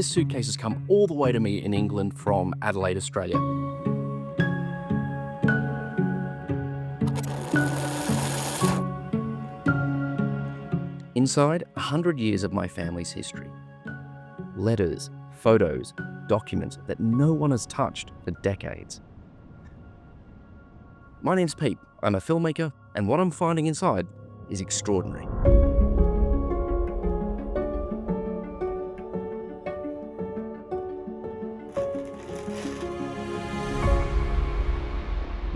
This suitcase has come all the way to me in England from Adelaide, Australia. Inside, 100 years of my family's history. Letters, photos, documents that no one has touched for decades. My name's Pete, I'm a filmmaker, and what I'm finding inside is extraordinary.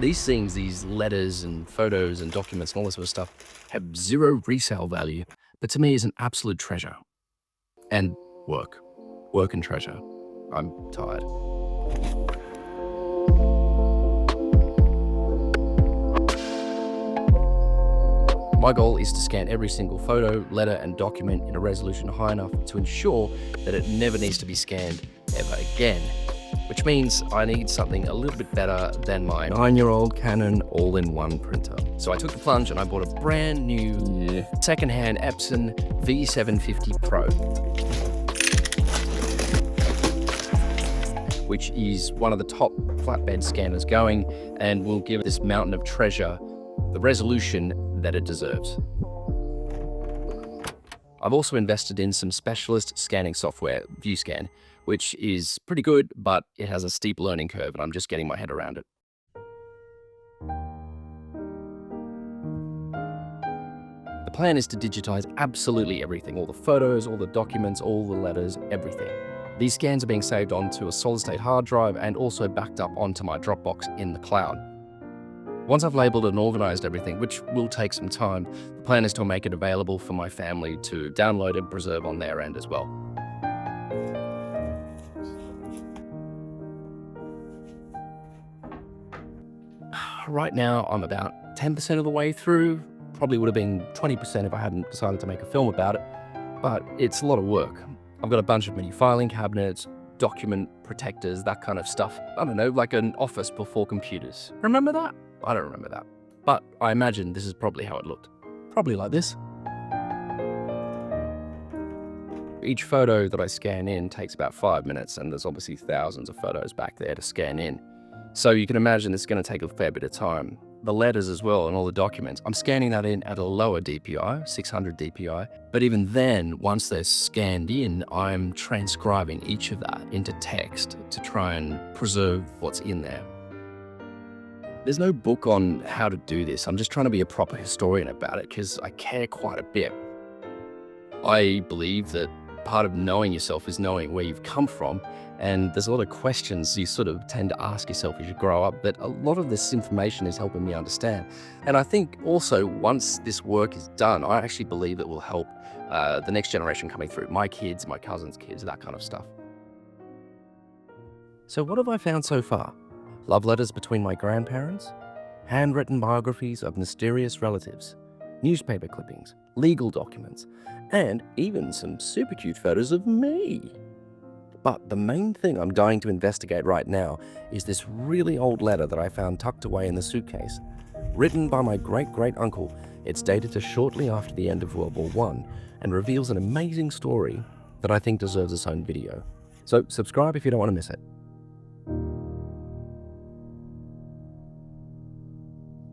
These things, these letters and photos and documents and all this sort of stuff, have zero resale value, but to me is an absolute treasure. And work and treasure. I'm tired. My goal is to scan every single photo, letter, and document in a resolution high enough to ensure that it never needs to be scanned ever again. Which means I need something a little bit better than my 9-year-old Canon all-in-one printer. So I took the plunge and I bought a brand new second-hand Epson V750 Pro, which is one of the top flatbed scanners going and will give this mountain of treasure the resolution that it deserves. I've also invested in some specialist scanning software, VueScan, which is pretty good, but it has a steep learning curve and I'm just getting my head around it. The plan is to digitize absolutely everything, all the photos, all the documents, all the letters, everything. These scans are being saved onto a solid-state hard drive and also backed up onto my Dropbox in the cloud. Once I've labeled and organized everything, which will take some time, the plan is to make it available for my family to download and preserve on their end as well. Right now, I'm about 10% of the way through. Probably would have been 20% if I hadn't decided to make a film about it, but it's a lot of work. I've got a bunch of mini filing cabinets, document protectors, that kind of stuff. I don't know, like an office before computers. Remember that? I don't remember that. But I imagine this is probably how it looked. Probably like this. Each photo that I scan in takes about 5 minutes, and there's obviously thousands of photos back there to scan in. So you can imagine it's going to take a fair bit of time. The letters as well and all the documents, I'm scanning that in at a lower DPI, 600 DPI. But even then, once they're scanned in, I'm transcribing each of that into text to try and preserve what's in there. There's no book on how to do this. I'm just trying to be a proper historian about it because I care quite a bit. I believe that part of knowing yourself is knowing where you've come from, and there's a lot of questions you sort of tend to ask yourself as you grow up, but a lot of this information is helping me understand. And I think also once this work is done, I actually believe it will help the next generation coming through, my kids, my cousins' kids, that kind of stuff. So what have I found so far? Love letters between my grandparents, handwritten biographies of mysterious relatives, newspaper clippings, legal documents, and even some super cute photos of me. But the main thing I'm dying to investigate right now is this really old letter that I found tucked away in the suitcase. Written by my great-great-uncle, it's dated to shortly after the end of World War I and reveals an amazing story that I think deserves its own video. So subscribe if you don't want to miss it.